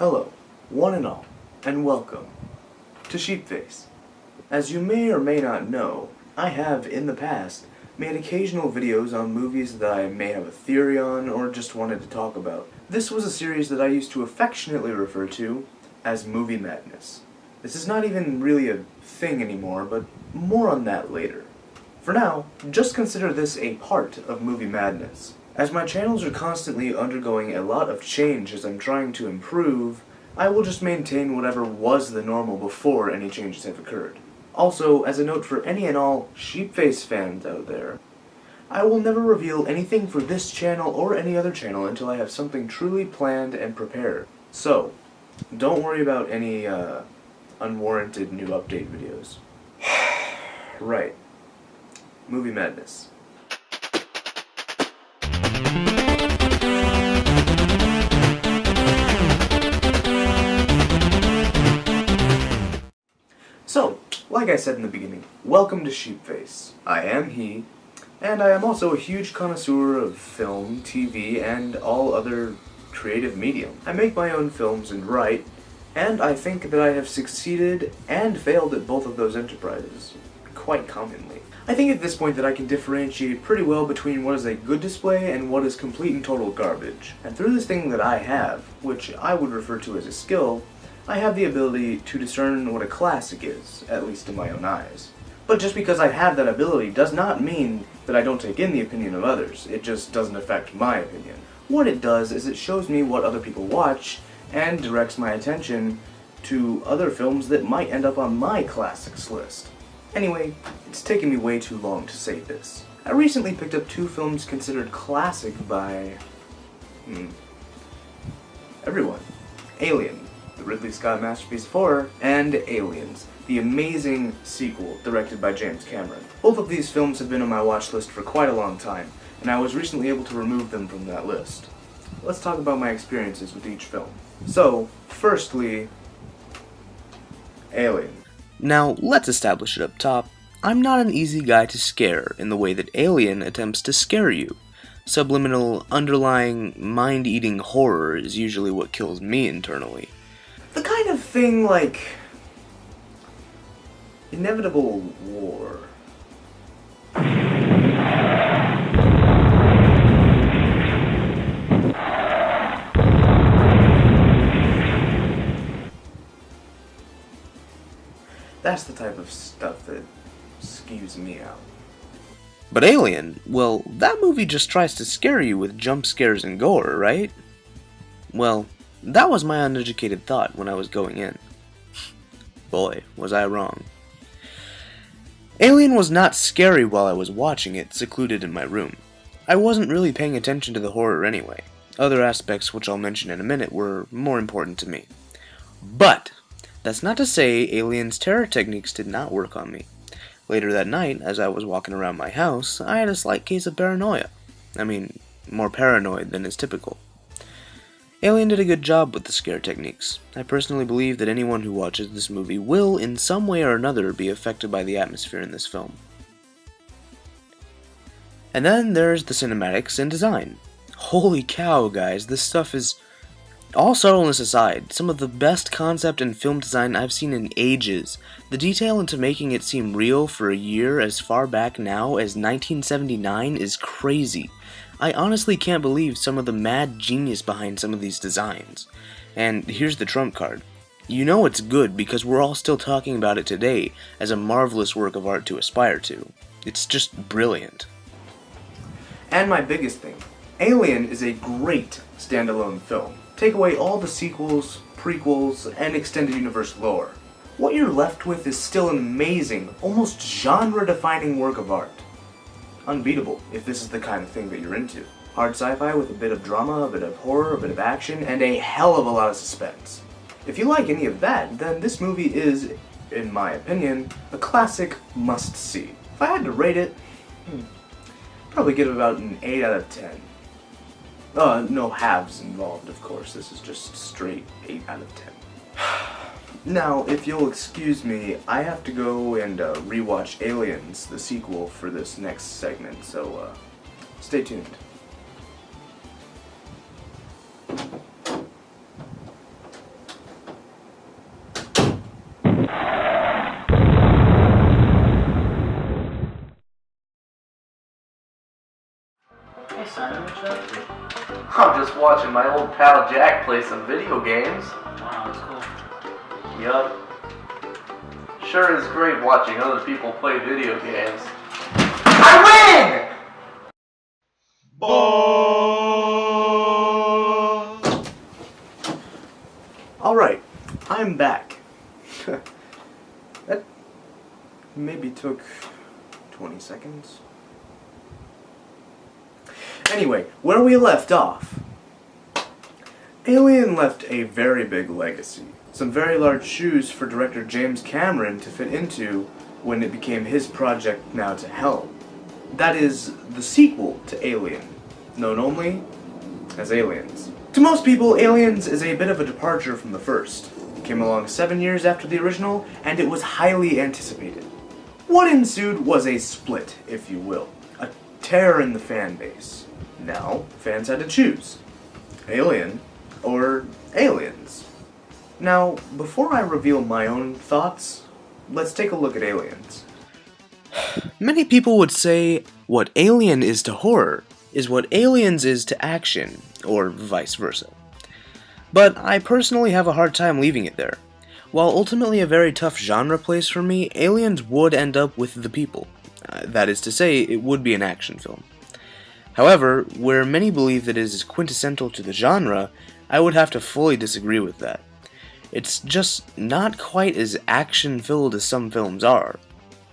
Hello, one and all, and welcome to Sheepface. As you may or may not know, I have, in the past, made occasional videos on movies that I may have a theory on or just wanted to talk about. This was a series that I used to affectionately refer to as Movie Madness. This is not even really a thing anymore, but more on that later. For now, just consider this a part of Movie Madness. As my channels are constantly undergoing a lot of change as I'm trying to improve, I will just maintain whatever was the normal before any changes have occurred. Also, as a note for any and all Sheepface fans out there, I will never reveal anything for this channel or any other channel until I have something truly planned and prepared. So, don't worry about any unwarranted new update videos. Right. Movie Madness. So, like I said in the beginning, welcome to Sheepface. I am he, and I am also a huge connoisseur of film, TV, and all other creative medium. I make my own films and write, and I think that I have succeeded and failed at both of those enterprises, quite commonly. I think at this point that I can differentiate pretty well between what is a good display and what is complete and total garbage. And through this thing that I have, which I would refer to as a skill, I have the ability to discern what a classic is, at least in my own eyes. But just because I have that ability does not mean that I don't take in the opinion of others. It just doesn't affect my opinion. What it does is it shows me what other people watch and directs my attention to other films that might end up on my classics list. Anyway, it's taken me way too long to say this. I recently picked up two films considered classic by everyone. Alien, the Ridley Scott masterpiece of horror, and Aliens, the amazing sequel directed by James Cameron. Both of these films have been on my watch list for quite a long time, and I was recently able to remove them from that list. Let's talk about my experiences with each film. So, firstly, Alien. Now, let's establish it up top. I'm not an easy guy to scare in the way that Alien attempts to scare you. Subliminal, underlying, mind-eating horror is usually what kills me internally. The kind of thing like inevitable war. That's the type of stuff that skews me out. But Alien, well, that movie just tries to scare you with jump scares and gore, right? Well, that was my uneducated thought when I was going in. Boy, was I wrong. Alien was not scary while I was watching it, secluded in my room. I wasn't really paying attention to the horror anyway. Other aspects, which I'll mention in a minute, were more important to me. But that's not to say Alien's terror techniques did not work on me. Later that night, as I was walking around my house, I had a slight case of paranoia. I mean, more paranoid than is typical. Alien did a good job with the scare techniques. I personally believe that anyone who watches this movie will, in some way or another, be affected by the atmosphere in this film. And then there's the cinematics and design. Holy cow, guys, this stuff is... All subtleness aside, some of the best concept and film design I've seen in ages. The detail into making it seem real for a year as far back now as 1979 is crazy. I honestly can't believe some of the mad genius behind some of these designs. And here's the trump card. You know it's good because we're all still talking about it today as a marvelous work of art to aspire to. It's just brilliant. And my biggest thing, Alien is a great standalone film. Take away all the sequels, prequels, and extended universe lore. What you're left with is still an amazing, almost genre-defining work of art. Unbeatable, if this is the kind of thing that you're into. Hard sci-fi with a bit of drama, a bit of horror, a bit of action, and a hell of a lot of suspense. If you like any of that, then this movie is, in my opinion, a classic must-see. If I had to rate it, probably give it about an 8 out of 10. No halves involved, of course. This is just straight 8 out of 10. Now, if you'll excuse me, I have to go and rewatch Aliens, the sequel, for this next segment, so stay tuned. watching my old pal Jack play some video games. Wow, that's cool. Yup. Sure is great watching other people play video games. I win! Alright, I'm back. That maybe took 20 seconds. Anyway, where we left off. Alien left a very big legacy. Some very large shoes for director James Cameron to fit into when it became his project now to helm. That is the sequel to Alien, known only as Aliens. To most people, Aliens is a bit of a departure from the first. It came along 7 years after the original, and it was highly anticipated. What ensued was a split, if you will. A tear in the fan base. Now, fans had to choose. Alien or Aliens. Now, before I reveal my own thoughts, let's take a look at Aliens. Many people would say what Alien is to horror is what Aliens is to action, or vice versa. But I personally have a hard time leaving it there. While ultimately a very tough genre place for me, Aliens would end up with the people. That is to say, it would be an action film. However, where many believe that it is quintessential to the genre, I would have to fully disagree with that. It's just not quite as action-filled as some films are.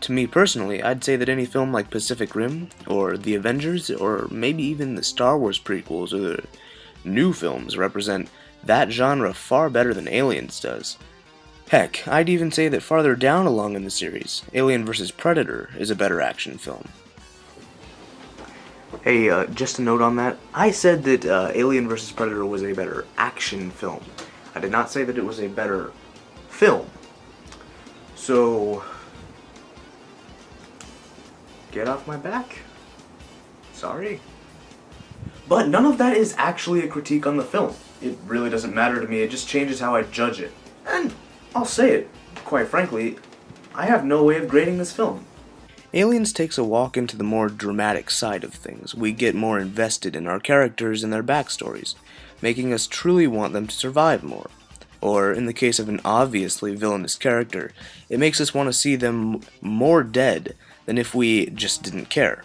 To me personally, I'd say that any film like Pacific Rim, or The Avengers, or maybe even the Star Wars prequels or the new films represent that genre far better than Aliens does. Heck, I'd even say that farther down along in the series, Alien vs. Predator is a better action film. Hey, just a note on that. I said that Alien vs. Predator was a better action film. I did not say that it was a better film. So, get off my back. Sorry. But none of that is actually a critique on the film. It really doesn't matter to me, it just changes how I judge it. And I'll say it, quite frankly, I have no way of grading this film. Aliens takes a walk into the more dramatic side of things. We get more invested in our characters and their backstories, making us truly want them to survive more. Or, in the case of an obviously villainous character, it makes us want to see them more dead than if we just didn't care.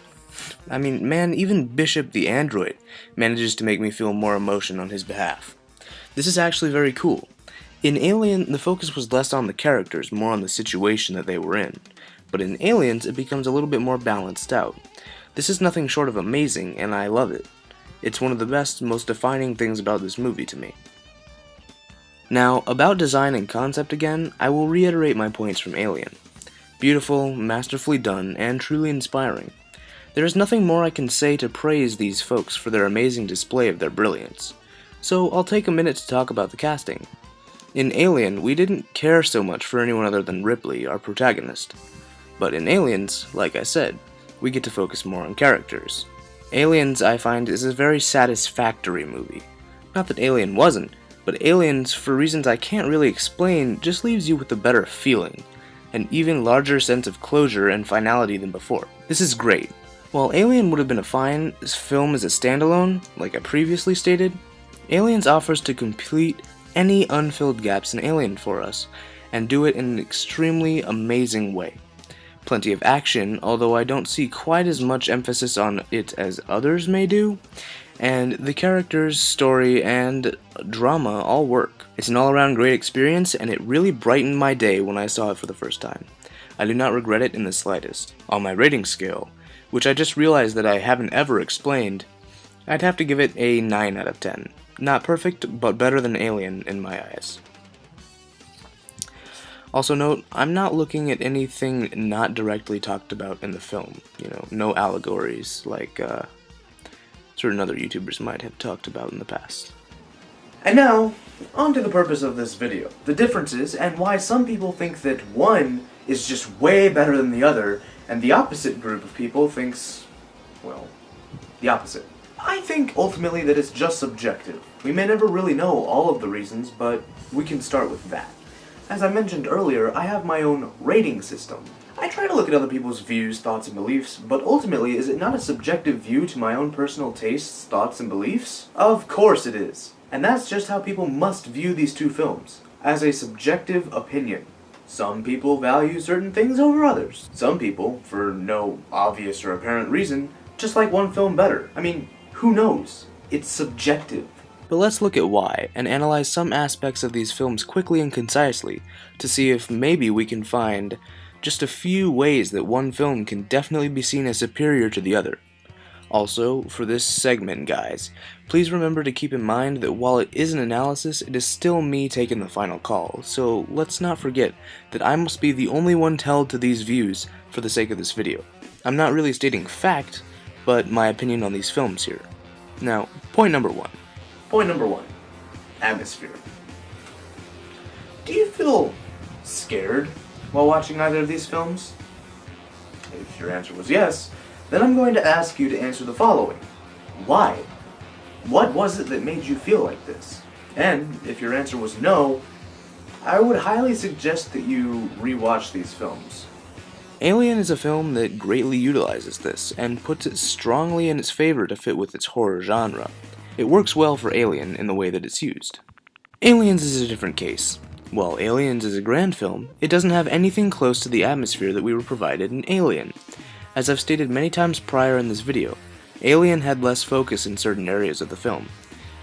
I mean, man, even Bishop the android manages to make me feel more emotion on his behalf. This is actually very cool. In Alien, the focus was less on the characters, more on the situation that they were in. But in Aliens, it becomes a little bit more balanced out. This is nothing short of amazing, and I love it. It's one of the best, most defining things about this movie to me. Now, about design and concept again, I will reiterate my points from Alien. Beautiful, masterfully done, and truly inspiring. There is nothing more I can say to praise these folks for their amazing display of their brilliance. So I'll take a minute to talk about the casting. In Alien, we didn't care so much for anyone other than Ripley, our protagonist. But in Aliens, like I said, we get to focus more on characters. Aliens, I find, is a very satisfactory movie. Not that Alien wasn't, but Aliens, for reasons I can't really explain, just leaves you with a better feeling, an even larger sense of closure and finality than before. This is great. While Alien would have been a fine film as a standalone, like I previously stated, Aliens offers to complete any unfilled gaps in Alien for us, and do it in an extremely amazing way. Plenty of action, although I don't see quite as much emphasis on it as others may do, and the characters, story, and drama all work. It's an all-around great experience, and it really brightened my day when I saw it for the first time. I do not regret it in the slightest. On my rating scale, which I just realized that I haven't ever explained, I'd have to give it a 9 out of 10. Not perfect, but better than Alien in my eyes. Also note, I'm not looking at anything not directly talked about in the film. You know, no allegories like certain other YouTubers might have talked about in the past. And now, on to the purpose of this video. The differences and why some people think that one is just way better than the other, and the opposite group of people thinks, well, the opposite. I think ultimately that it's just subjective. We may never really know all of the reasons, but we can start with that. As I mentioned earlier, I have my own rating system. I try to look at other people's views, thoughts, and beliefs, but ultimately, is it not a subjective view to my own personal tastes, thoughts, and beliefs? Of course it is. And that's just how people must view these two films, as a subjective opinion. Some people value certain things over others. Some people, for no obvious or apparent reason, just like one film better. I mean, who knows? It's subjective. But let's look at why, and analyze some aspects of these films quickly and concisely, to see if maybe we can find just a few ways that one film can definitely be seen as superior to the other. Also, for this segment, guys, please remember to keep in mind that while it is an analysis, it is still me taking the final call, so let's not forget that I must be the only one held to these views for the sake of this video. I'm not really stating fact, but my opinion on these films here. Now, point number one. Point number one. Atmosphere. Do you feel scared while watching either of these films? If your answer was yes, then I'm going to ask you to answer the following. Why? What was it that made you feel like this? And if your answer was no, I would highly suggest that you rewatch these films. Alien is a film that greatly utilizes this, and puts it strongly in its favor to fit with its horror genre. It works well for Alien in the way that it's used. Aliens is a different case. While Aliens is a grand film, it doesn't have anything close to the atmosphere that we were provided in Alien. As I've stated many times prior in this video, Alien had less focus in certain areas of the film.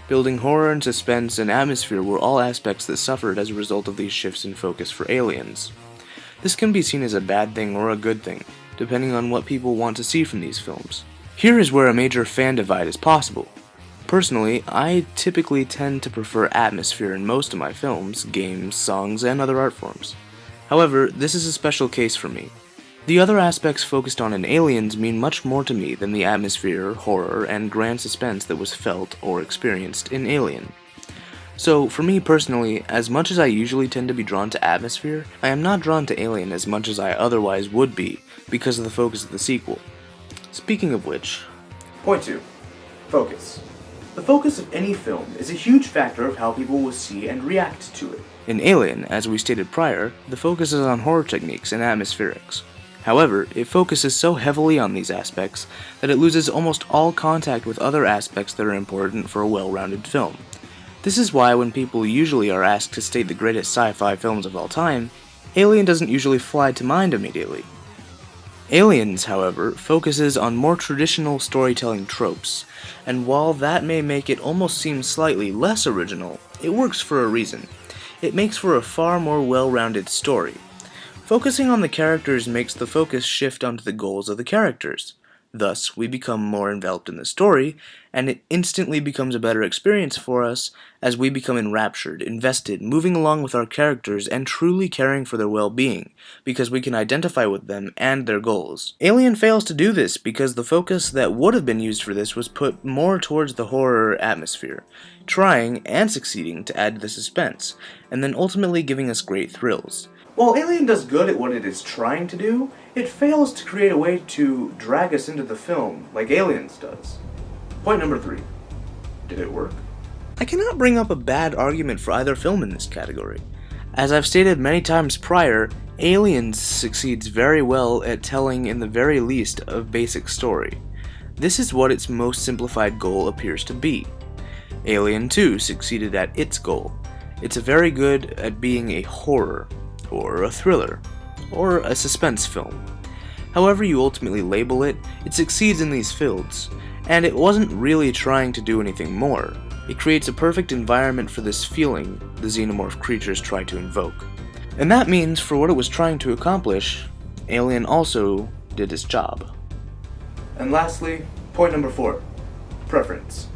Building horror and suspense and atmosphere were all aspects that suffered as a result of these shifts in focus for Aliens. This can be seen as a bad thing or a good thing, depending on what people want to see from these films. Here is where a major fan divide is possible. Personally, I typically tend to prefer atmosphere in most of my films, games, songs, and other art forms. However, this is a special case for me. The other aspects focused on in Aliens mean much more to me than the atmosphere, horror, and grand suspense that was felt or experienced in Alien. So, for me personally, as much as I usually tend to be drawn to atmosphere, I am not drawn to Alien as much as I otherwise would be, because of the focus of the sequel. Speaking of which... Point 2. Focus. The focus of any film is a huge factor of how people will see and react to it. In Alien, as we stated prior, the focus is on horror techniques and atmospherics. However, it focuses so heavily on these aspects that it loses almost all contact with other aspects that are important for a well-rounded film. This is why when people usually are asked to state the greatest sci-fi films of all time, Alien doesn't usually fly to mind immediately. Aliens, however, focuses on more traditional storytelling tropes, and while that may make it almost seem slightly less original, it works for a reason. It makes for a far more well-rounded story. Focusing on the characters makes the focus shift onto the goals of the characters. Thus, we become more enveloped in the story, and it instantly becomes a better experience for us as we become enraptured, invested, moving along with our characters, and truly caring for their well-being, because we can identify with them and their goals. Alien fails to do this because the focus that would have been used for this was put more towards the horror atmosphere, trying and succeeding to add to the suspense, and then ultimately giving us great thrills. While Alien does good at what it is trying to do, it fails to create a way to drag us into the film like Aliens does. Point number 3. Did it work? I cannot bring up a bad argument for either film in this category. As I've stated many times prior, Aliens succeeds very well at telling in the very least a basic story. This is what its most simplified goal appears to be. Alien 2 succeeded at its goal. It's very good at being a horror, or a thriller, or a suspense film. However you ultimately label it, it succeeds in these fields, and it wasn't really trying to do anything more. It creates a perfect environment for this feeling the xenomorph creatures try to invoke. And that means for what it was trying to accomplish, Alien also did its job. And lastly, point number 4. Preference.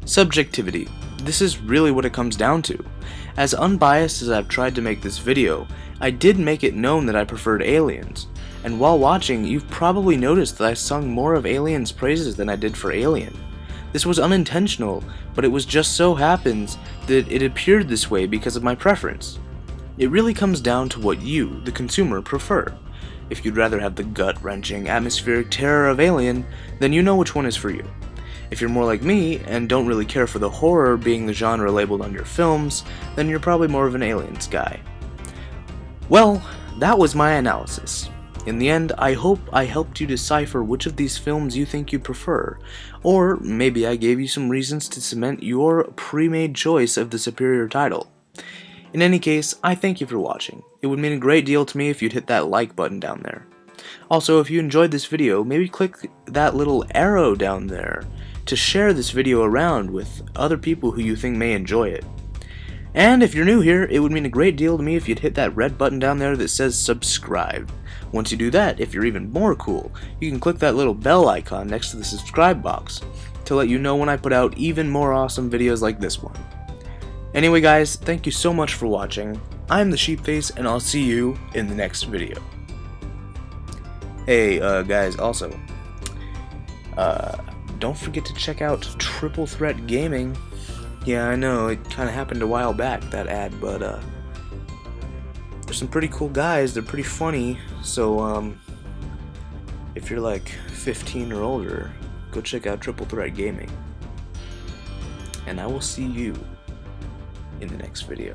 Subjectivity. This is really what it comes down to. As unbiased as I've tried to make this video, I did make it known that I preferred Aliens, and while watching, you've probably noticed that I sung more of Aliens' praises than I did for Alien. This was unintentional, but it was just so happens that it appeared this way because of my preference. It really comes down to what you, the consumer, prefer. If you'd rather have the gut-wrenching, atmospheric terror of Alien, then you know which one is for you. If you're more like me, and don't really care for the horror being the genre labeled on your films, then you're probably more of an Aliens guy. Well, that was my analysis. In the end, I hope I helped you decipher which of these films you think you prefer, or maybe I gave you some reasons to cement your pre-made choice of the superior title. In any case, I thank you for watching. It would mean a great deal to me if you'd hit that like button down there. Also, if you enjoyed this video, maybe click that little arrow down there to share this video around with other people who you think may enjoy it. And if you're new here, it would mean a great deal to me if you'd hit that red button down there that says subscribe. Once you do that, if you're even more cool, you can click that little bell icon next to the subscribe box to let you know when I put out even more awesome videos like this one. Anyway guys, thank you so much for watching. I'm the Sheepface, and I'll see you in the next video. Hey, guys, also, don't forget to check out Triple Threat Gaming. Yeah, I know, it kinda happened a while back, that ad, but, they're some pretty cool guys, they're pretty funny, so, if you're like 15 or older, go check out Triple Threat Gaming. And I will see you in the next video.